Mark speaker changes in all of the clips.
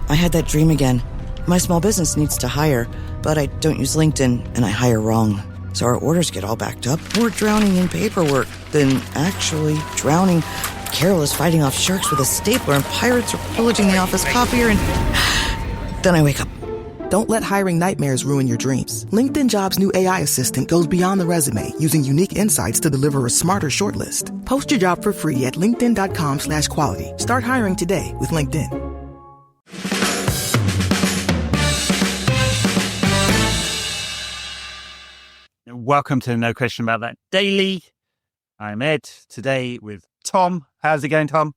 Speaker 1: I had that dream again. My small business needs to hire, but I don't use LinkedIn, and I hire wrong. So our orders get all backed up. We're drowning in paperwork, then actually drowning. Carol is fighting off sharks with a stapler, and pirates are pillaging the office copier, and then I wake up.
Speaker 2: Don't let hiring nightmares ruin your dreams. LinkedIn Jobs' new AI assistant goes beyond the resume, using unique insights to deliver a smarter shortlist. Post your job for free at linkedin.com/quality. Start hiring today with LinkedIn.
Speaker 3: Welcome to No Question About That Daily. I'm Ed, today with Tom. How's it going, Tom?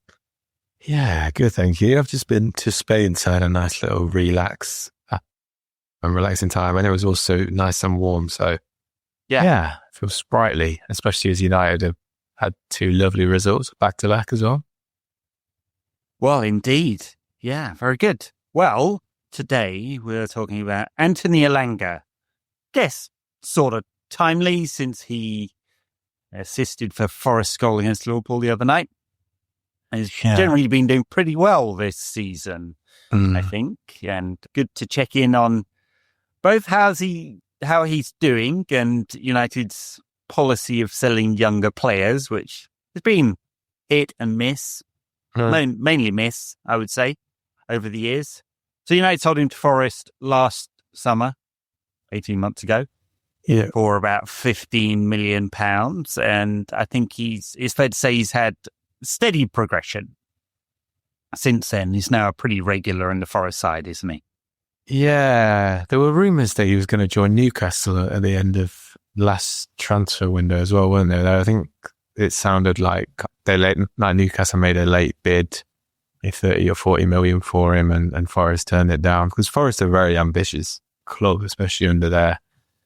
Speaker 4: Yeah, good, thank you. I've just been to Spain, so I had a nice little and relaxing time, and it was also nice and warm, so yeah, it feels sprightly, especially as United have had two lovely results back-to-back as well.
Speaker 3: Well, indeed. Yeah, very good. Well, today we're talking about Anthony Elanga. Guess sort of timely, since he assisted for Forest's goal against Liverpool the other night. He's generally been doing pretty well this season, I think, and good to check in on both how he's doing and United's policy of selling younger players, which has been hit and miss, mainly miss, I would say, over the years. So United sold him to Forest last summer, 18 months ago, for about £15 million. And I think it's fair to say he's had steady progression since then. He's now pretty regular in the Forest side, isn't he?
Speaker 4: Yeah, there were rumours that he was going to join Newcastle at the end of last transfer window as well, weren't there? I think it sounded like Newcastle made a late bid, 30 or 40 million for him, and Forest turned it down, because Forest are a very ambitious club, especially under their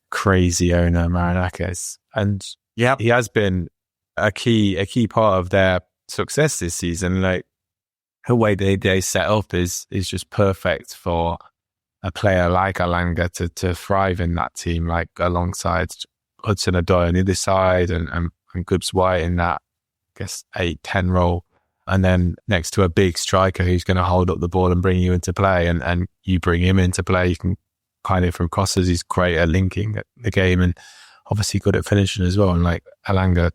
Speaker 4: crazy owner Marinakis, and he has been a key part of their success this season. Like, the way they set up is just perfect for a player like Elanga to thrive in that team, like alongside Hudson-Odoi on the other side and Gibbs-White in that, I guess, 8-10 role. And then next to a big striker who's going to hold up the ball and bring you into play, and you bring him into play. You can kind of, from crosses, he's great at linking the game and obviously good at finishing as well. And like Elanga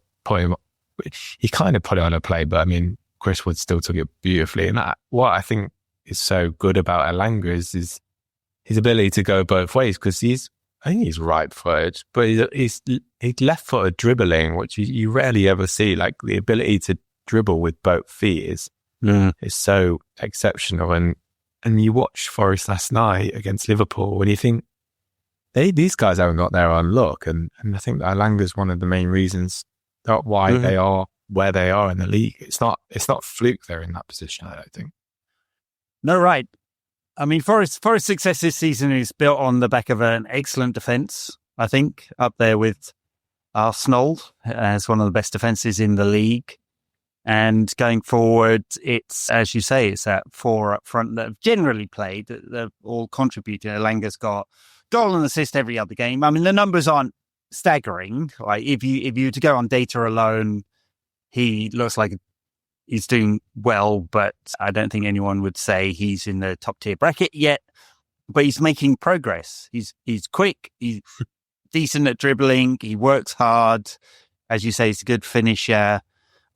Speaker 4: he kind of put it on a play, but I mean, Chris Wood still took it beautifully. And what I think is so good about Elanga is his ability to go both ways, because I think he's right-footed, but he's left-footed dribbling, which you rarely ever see. Like, the ability to dribble with both feet is so exceptional. And you watch Forest last night against Liverpool, and you think these guys haven't got their own luck, and I think that Elanga is one of the main reasons why they are where they are in the league. It's not fluke they're in that position, I don't think.
Speaker 3: No, right. I mean, Forest's success this season is built on the back of an excellent defence, I think, up there with Arsenal as one of the best defences in the league. And going forward, it's, as you say, it's that four up front that have generally played, that they've all contributed. Elanga's got goal and assist every other game. I mean, the numbers aren't staggering. Like, if you were to go on data alone, he looks like he's doing well, but I don't think anyone would say he's in the top tier bracket yet. But he's making progress. He's quick. He's decent at dribbling. He works hard. As you say, he's a good finisher.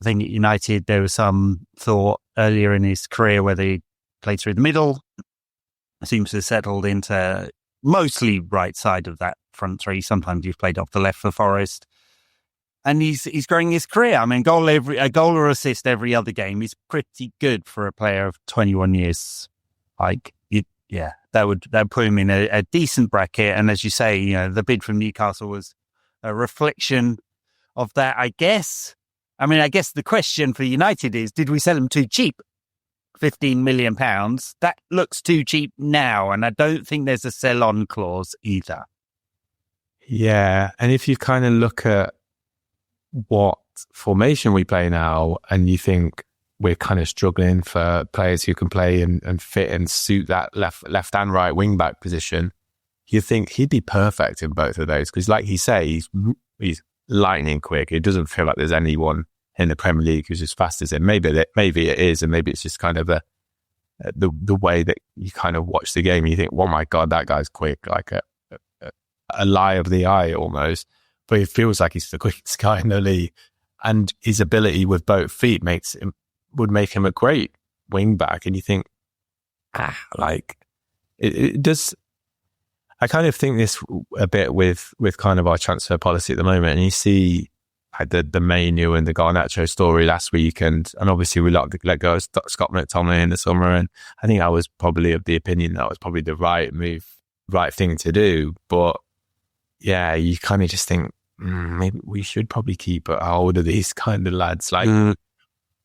Speaker 3: I think at United, there was some thought earlier in his career whether he played through the middle. Seems to have settled into mostly right side of that front three. Sometimes he's played off the left for Forest. And he's growing his career. I mean, a goal or assist every other game is pretty good for a player of 21 years. That would put him in a decent bracket. And as you say, the bid from Newcastle was a reflection of that, I guess. I mean, I guess the question for United is, did we sell him too cheap? £15 million. That looks too cheap now, and I don't think there's a sell-on clause either.
Speaker 4: Yeah, and if you kind of look at what formation we play now, and you think we're kind of struggling for players who can play and fit and suit that left and right wing back position, you think he'd be perfect in both of those, because like you say, he's lightning quick. It doesn't feel like there's anyone in the Premier League who's as fast as him. Maybe it is, and maybe it's just kind of the way that you kind of watch the game. You think, oh my God, that guy's quick, like a lie of the eye almost. But it feels like he's the quickest guy in the league. And his ability with both feet would make him a great wing back. And you think, like, it does. I kind of think this a bit with kind of our transfer policy at the moment. And you see like the Mainoo and the Garnacho story last week. And obviously we let go of Scott McTominay in the summer. And I think I was probably of the opinion that was probably the right move, right thing to do. But yeah, you kind of just think, maybe we should probably keep a hold of these kind of lads. Like,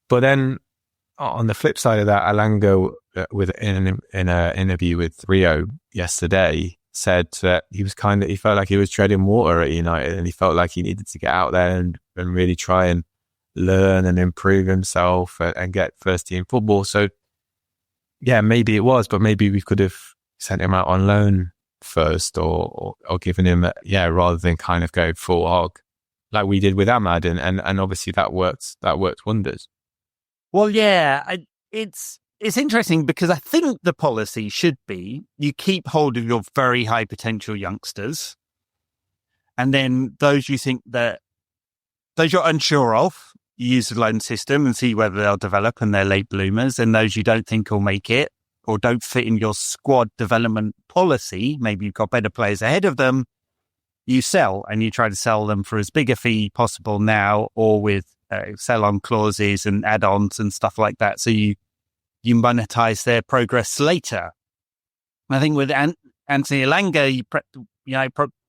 Speaker 4: but then on the flip side of that, Elanga, in an interview with Rio yesterday, said that he felt like he was treading water at United, and he felt like he needed to get out there and really try and learn and improve himself and get first team football. So yeah, maybe it was, but maybe we could have sent him out on loan first or given him rather than kind of go full hog like we did with Ahmad, and obviously that worked wonders.
Speaker 3: Well, yeah, it's interesting because I think the policy should be you keep hold of your very high potential youngsters, and then those you think that those you're unsure of, you use the loan system and see whether they'll develop and they're late bloomers, and those you don't think will make it or don't fit in your squad development policy, maybe you've got better players ahead of them, you sell, and you try to sell them for as big a fee possible now, or with sell-on clauses and add-ons and stuff like that, so you monetize their progress later. I think with Anthony Elanga,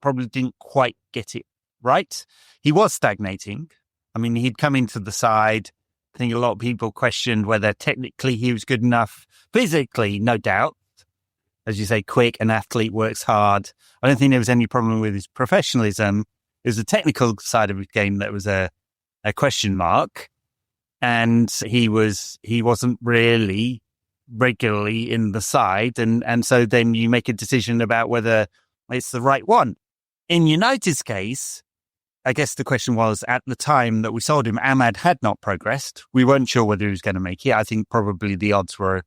Speaker 3: probably didn't quite get it right. He was stagnating. I mean, he'd come into the side. I think a lot of people questioned whether technically he was good enough. Physically, no doubt. As you say, quick, an athlete, works hard. I don't think there was any problem with his professionalism. It was the technical side of his game that was a question mark. And he wasn't really regularly in the side. And so then you make a decision about whether it's the right one. In United's case, I guess the question was, at the time that we sold him, Ahmad had not progressed. We weren't sure whether he was going to make it. I think probably the odds were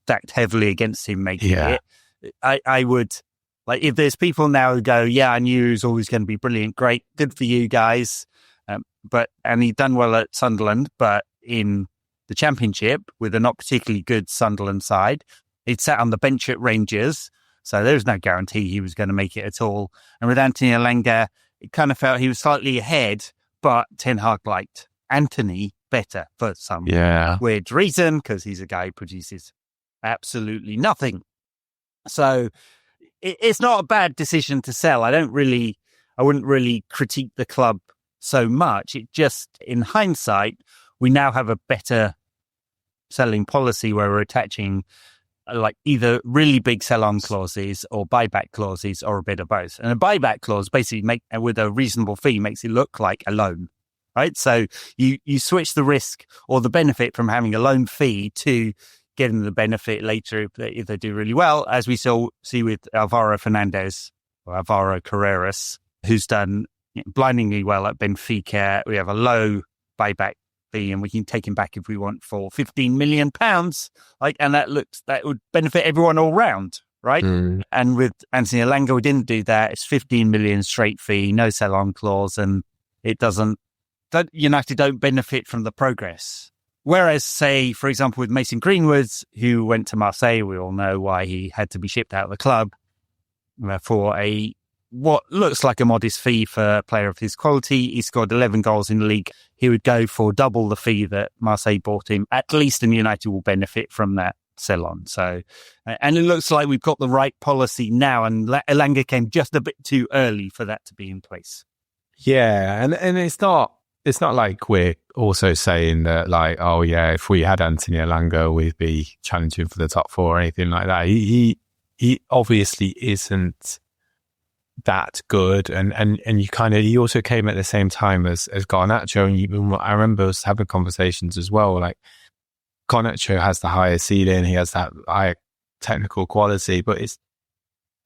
Speaker 3: stacked heavily against him making it. I would, like, if there's people now who go, yeah, I knew he was always going to be brilliant, great, good for you guys. And he'd done well at Sunderland, but in the Championship with a not particularly good Sunderland side, he'd sat on the bench at Rangers, so there was no guarantee he was going to make it at all. And with Anthony Elanga, it kind of felt he was slightly ahead, but Ten Hag liked Anthony better for some weird reason, because he's a guy who produces absolutely nothing. So it's not a bad decision to sell. I wouldn't really critique the club so much. It just, in hindsight, we now have a better selling policy where we're attaching like either really big sell-on clauses or buyback clauses, or a bit of both. And a buyback clause basically with a reasonable fee makes it look like a loan, right? So you switch the risk or the benefit from having a loan fee to getting the benefit later if they do really well, as we see with Alvaro Fernandez or Alvaro Carreras, who's done blindingly well at Benfica. We have a low buyback fee, and we can take him back if we want for £15 million. And that would benefit everyone all round, right? And with Anthony Elanga, we didn't do that. It's 15 million straight fee, no sell-on clause, and United don't benefit from the progress. Whereas, say, for example, with Mason Greenwood, who went to Marseille, we all know why he had to be shipped out of the club for what looks like a modest fee for a player of his quality. He scored 11 goals in the league. He would go for double the fee that Marseille bought him, at least, and United will benefit from that sell-on. So, and it looks like we've got the right policy now, and Elanga came just a bit too early for that to be in place.
Speaker 4: Yeah, and it's not like we're also saying that, like, oh yeah, if we had Anthony Elanga, we'd be challenging for the top four or anything like that. He obviously isn't that good, and you kind of, he also came at the same time as Garnacho, and I remember us having conversations as well. Like, Garnacho has the higher ceiling, he has that higher technical quality, but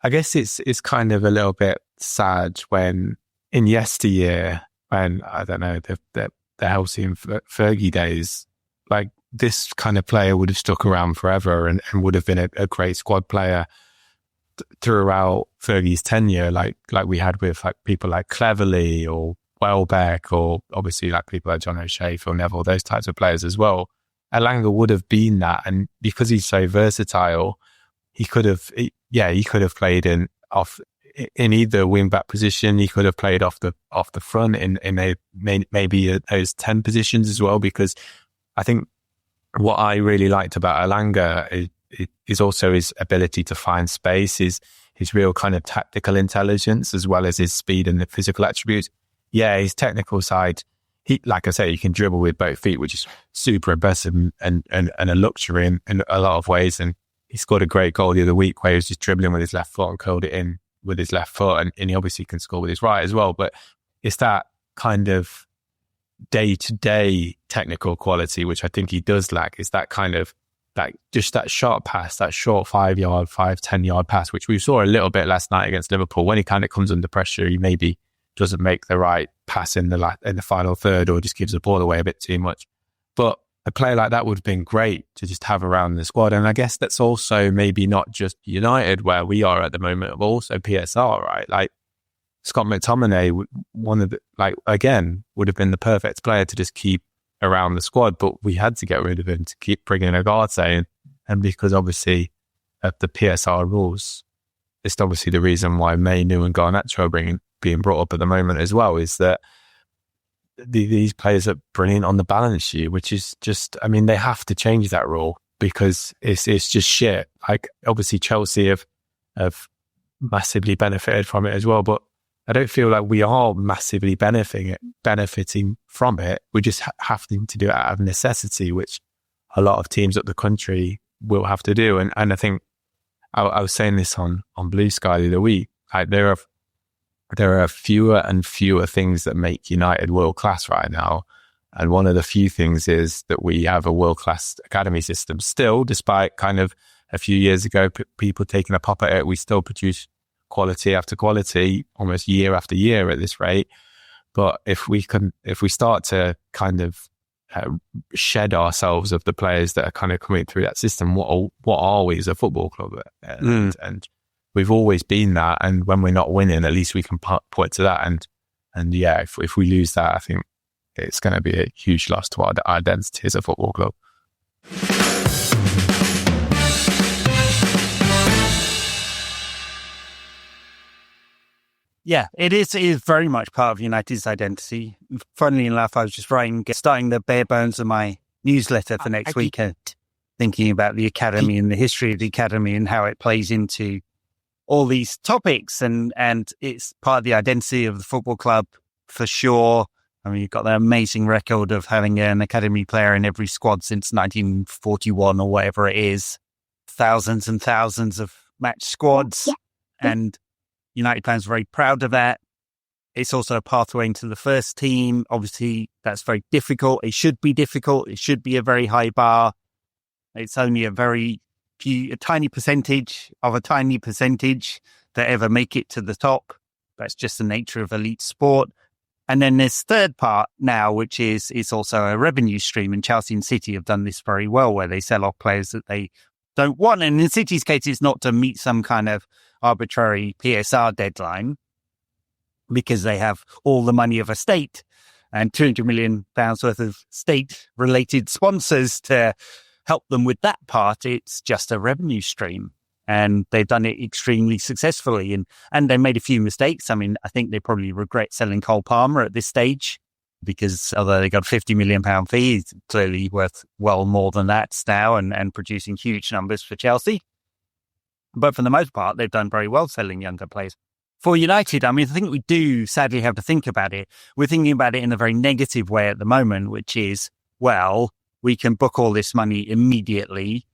Speaker 4: I guess it's kind of a little bit sad when in yesteryear, when, I don't know, the Chelsea and Fergie days, like, this kind of player would have stuck around forever and would have been a great squad player throughout Fergie's tenure, like we had with like people like Cleverley or Welbeck, or obviously like people like John O'Shea, Phil Neville, those types of players as well. Elanga would have been that, and because he's so versatile, he could have played in either wing back position. He could have played off the front in maybe those 10 positions as well. Because I think what I really liked about Elanga is also his ability to find space, his real kind of tactical intelligence, as well as his speed and the physical attributes. Yeah, his technical side, he, like I say, he can dribble with both feet, which is super impressive and a luxury in a lot of ways. And he scored a great goal the other week where he was just dribbling with his left foot and curled it in with his left foot. And he obviously can score with his right as well. But it's that kind of day-to-day technical quality, which I think he does lack, is that kind of like just that sharp pass, that short 10-yard pass, which we saw a little bit last night against Liverpool. When he kind of comes under pressure, he maybe doesn't make the right pass in the final third, or just gives the ball away a bit too much. But a player like that would have been great to just have around the squad. And I guess that's also maybe not just United where we are at the moment, but also PSR, right? Like Scott McTominay, would have been the perfect player to just keep around the squad, but we had to get rid of him to keep bringing Ugarte in. And because obviously of the PSR rules, it's obviously the reason why Mainoo and Garnacho are being brought up at the moment as well, is that these players are brilliant on the balance sheet, which is just, I mean, they have to change that rule because it's just shit. Like obviously Chelsea have massively benefited from it as well, but I don't feel like we are massively benefiting from it. We just having to do it out of necessity, which a lot of teams up the country will have to do. And I think I was saying this on Blue Sky the other week. Like there are fewer and fewer things that make United world class right now, and one of the few things is that we have a world class academy system still, despite kind of a few years ago people taking a pop at it. We still produce quality after quality, almost year after year at this rate. But if we start to kind of shed ourselves of the players that are kind of coming through that system, what are we as a football club? And we've always been that. And when we're not winning, at least we can point to that. And yeah, if we lose that, I think it's going to be a huge loss to our identity as a football club.
Speaker 3: Yeah, it is very much part of United's identity. Funnily enough, I was just starting the bare bones of my newsletter for next weekend, thinking about the academy and the history of the academy and how it plays into all these topics. And it's part of the identity of the football club for sure. I mean, you've got the amazing record of having an academy player in every squad since 1941 or whatever it is. Thousands and thousands of match squads. And United fans are very proud of that. It's also a pathway into the first team. Obviously, that's very difficult. It should be difficult. It should be a very high bar. It's only a tiny percentage of a tiny percentage that ever make it to the top. That's just the nature of elite sport. And then there's third part now, which is also a revenue stream. And Chelsea and City have done this very well, where they sell off players that they don't want. And in City's case, it's not to meet some kind of arbitrary PSR deadline, because they have all the money of a state and £200 million worth of state-related sponsors to help them with that part. It's just a revenue stream, and they've done it extremely successfully. And they made a few mistakes. I mean, I think they probably regret selling Cole Palmer at this stage, because although they got a £50 million fee, he's clearly worth well more than that now and producing huge numbers for Chelsea. But for the most part, they've done very well selling younger players. For United, I mean, I think we do sadly have to think about it. We're thinking about it in a very negative way at the moment, which is, well, we can book all this money immediately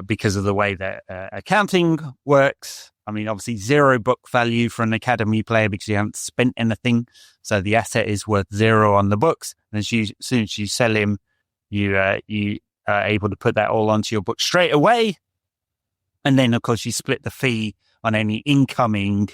Speaker 3: because of the way that accounting works. I mean, obviously zero book value for an academy player because you haven't spent anything. So the asset is worth zero on the books. And as soon as you sell him, you are able to put that all onto your book straight away. And then, of course, you split the fee on any incoming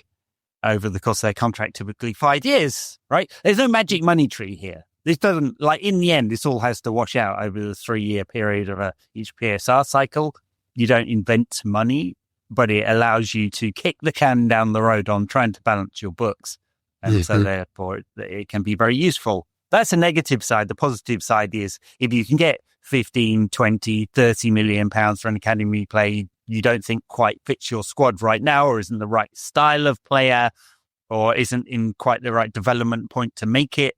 Speaker 3: over the course of their contract, typically 5 years, right? There's no magic money tree here. this doesn't, like, in the end, this all has to wash out over the 3-year period of each PSR cycle. You don't invent money, but it allows you to kick the can down the road on trying to balance your books. And so therefore it can be very useful. That's a negative side. The positive side is if you can get 15, 20, 30 million pounds for an academy play you don't think quite fits your squad right now, or isn't the right style of player, or isn't in quite the right development point to make it,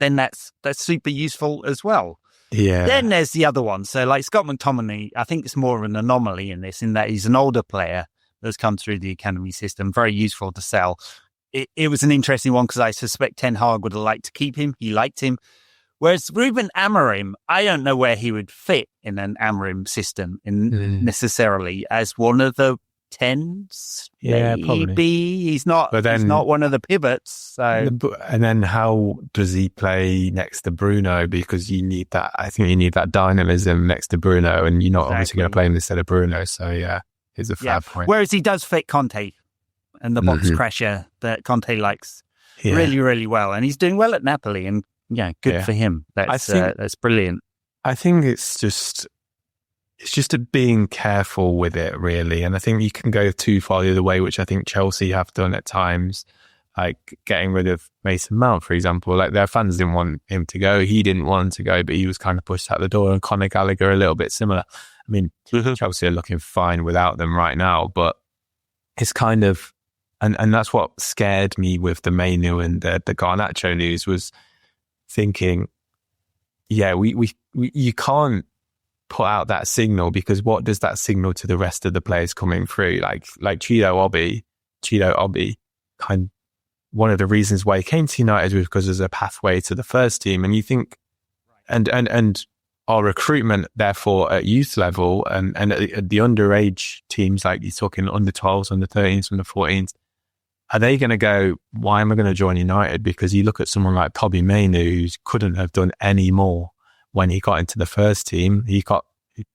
Speaker 3: then that's super useful as well.
Speaker 4: Yeah.
Speaker 3: Then there's the other one. So like Scott McTominay, I think it's more of an anomaly in this, in that he's an older player that's come through the academy system, very useful to sell. It was an interesting one because I suspect Ten Hag would have liked to keep him. He liked him. Whereas Ruben Amorim, I don't know where he would fit in an Amorim system necessarily as one of the tens.
Speaker 4: Yeah,
Speaker 3: maybe.
Speaker 4: probably.
Speaker 3: He's not one of the pivots. So.
Speaker 4: And then how does he play next to Bruno? Because you need that. I think you need that dynamism next to Bruno, and you're not obviously going to play him instead of Bruno. So yeah, here's a fair point.
Speaker 3: Whereas he does fit Conte and the box crasher that Conte likes really, really well, and he's doing well at Napoli, and good for him. That's brilliant.
Speaker 4: I think it's just being careful with it, really. And I think you can go too far the other way, which I think Chelsea have done at times, like getting rid of Mason Mount, for example. Like their fans didn't want him to go. He didn't want to go, but he was kind of pushed out the door. And Conor Gallagher, a little bit similar. I mean, Chelsea are looking fine without them right now, but it's kind of, and that's what scared me with the Mainoo and the Garnacho news, was thinking, you can't put out that signal, because what does that signal to the rest of the players coming through? Like Chido Obbie, kind of, one of the reasons why he came to United was because there's a pathway to the first team, and you think, and our recruitment therefore at youth level and at the underage teams, like you're talking under 12s, under 13s, under 14s, are they going to go, why am I going to join United? Because you look at someone like Kobbie Mainoo, who couldn't have done any more when he got into the first team. He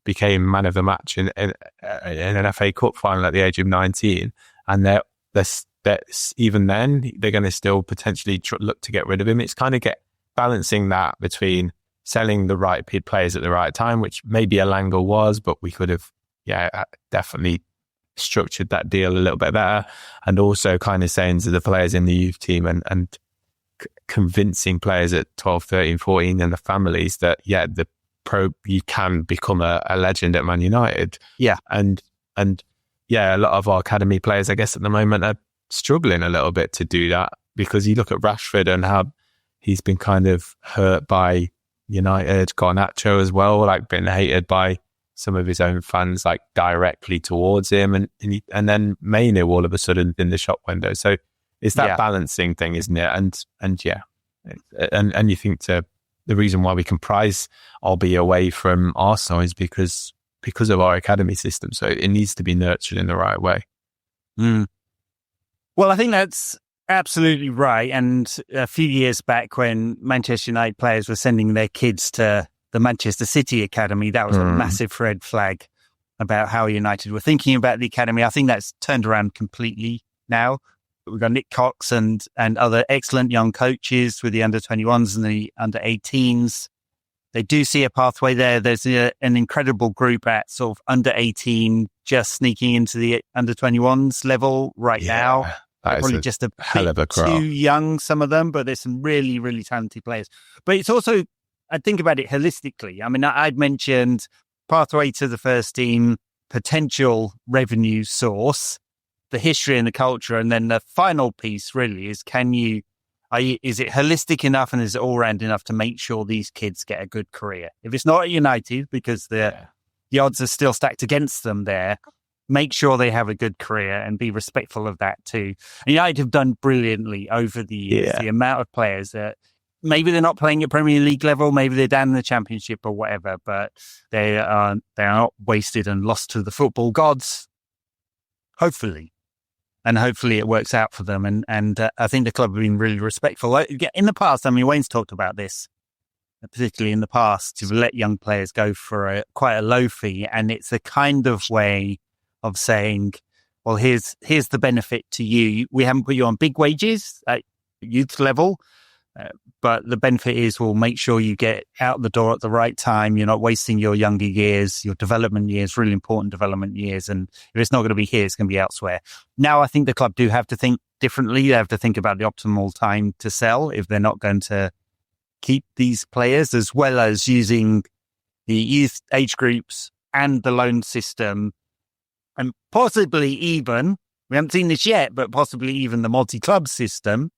Speaker 4: became man of the match in an FA Cup final at the age of 19. And even then, they're going to still potentially look to get rid of him. It's kind of balancing that between selling the right players at the right time, which maybe Elanga was, but we could have, definitely structured that deal a little bit better, and also kind of saying to the players in the youth team and convincing players at 12, 13, 14 and the families that you can become a legend at Man United. And a lot of our academy players, I guess at the moment, are struggling a little bit to do that, because you look at Rashford and how he's been kind of hurt by United, Garnacho as well, like been hated by some of his own fans, like directly towards him, and then Mainoo all of a sudden in the shop window. So it's that balancing thing, isn't it? And you think the reason why we can prize Obbie away from Arsenal is because of our academy system. So it needs to be nurtured in the right way.
Speaker 3: Well, I think that's absolutely right. And a few years back, when Manchester United players were sending their kids to the Manchester City Academy, that was a massive red flag about how United were thinking about the academy. I think that's turned around completely now. We've got Nick Cox and other excellent young coaches with the under-21s and the under-18s. They do see a pathway there. There's an incredible group at sort of under-18 just sneaking into the under-21s level right now. They're probably just a
Speaker 4: hell of a crowd.
Speaker 3: Too young, some of them, but there's some really, really talented players. But it's also, I think about it holistically. I mean, I'd mentioned pathway to the first team, potential revenue source, the history and the culture, and then the final piece really is, is it holistic enough and is it all round enough to make sure these kids get a good career? If it's not at United, because the odds are still stacked against them there, make sure they have a good career and be respectful of that too. And United have done brilliantly over the years. The amount of players that maybe they're not playing at Premier League level, maybe they're down in the Championship or whatever, but they are not wasted and lost to the football gods. Hopefully. And hopefully it works out for them. And I think the club have been really respectful. In the past, I mean, Wayne's talked about this, particularly in the past, to let young players go for quite a low fee. And it's a kind of way of saying, well, here's the benefit to you. We haven't put you on big wages at youth level. But the benefit is we'll make sure you get out the door at the right time. You're not wasting your younger years, your development years, really important development years. And if it's not going to be here, it's going to be elsewhere. Now, I think the club do have to think differently. They have to think about the optimal time to sell if they're not going to keep these players, as well as using the youth age groups and the loan system, and possibly even, we haven't seen this yet, but possibly even the multi-club system,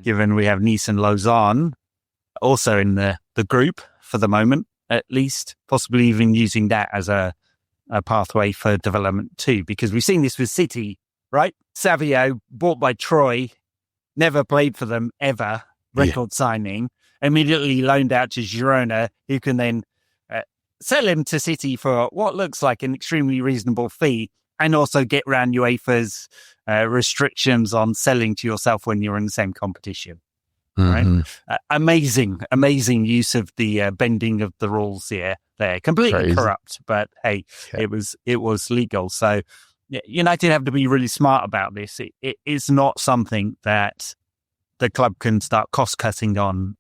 Speaker 3: given we have Nice and Lausanne also in the group for the moment, at least, possibly even using that as a pathway for development too, because we've seen this with City, right? Savio, bought by Troy, never played for them ever, record signing, immediately loaned out to Girona, who can then sell him to City for what looks like an extremely reasonable fee, and also get around UEFA's restrictions on selling to yourself when you're in the same competition. Right? Amazing use of the bending of the rules here. They're completely corrupt, but hey, it was legal. So United have to be really smart about this. It is not something that the club can start cost cutting on.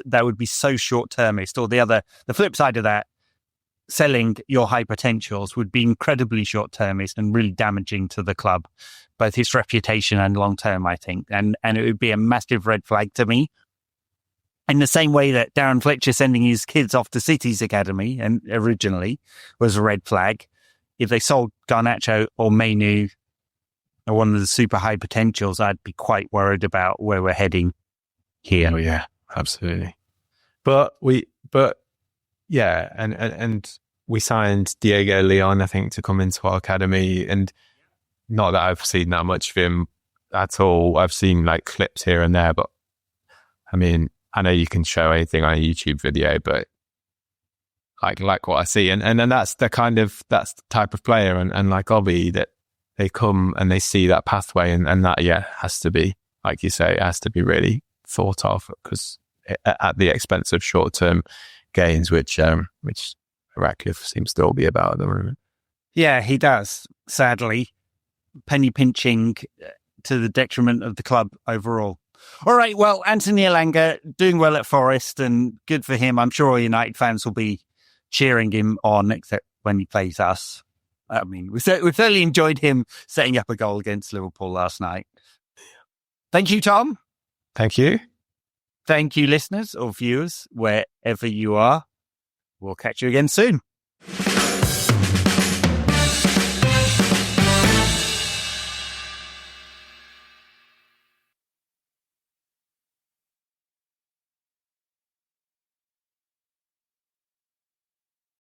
Speaker 3: That would be so short termist. Or the flip side of that, selling your high potentials would be incredibly short termist and really damaging to the club, both its reputation and long term, I think. And it would be a massive red flag to me. In the same way that Darren Fletcher sending his kids off to City's academy and originally was a red flag. If they sold Garnacho or Mainoo or one of the super high potentials, I'd be quite worried about where we're heading here.
Speaker 4: Oh yeah, absolutely. But we signed Diego Leon, I think, to come into our academy. And not that I've seen that much of him at all. I've seen like clips here and there, but I mean, I know you can show anything on a YouTube video, but like what I see. And that's the type of player and like Kobbie, that they come and they see that pathway and that, has to be, like you say, it has to be really thought of, because at the expense of short-term gains, which Ratcliffe seems to all be about at the moment.
Speaker 3: Yeah, he does, sadly. Penny pinching to the detriment of the club overall. All right, well, Anthony Elanga doing well at Forest, and good for him. I'm sure all United fans will be cheering him on, except when he plays us. I mean, we certainly enjoyed him setting up a goal against Liverpool last night. Thank you, Tom.
Speaker 4: Thank you.
Speaker 3: Thank you, listeners or viewers, wherever you are. We'll catch you again soon.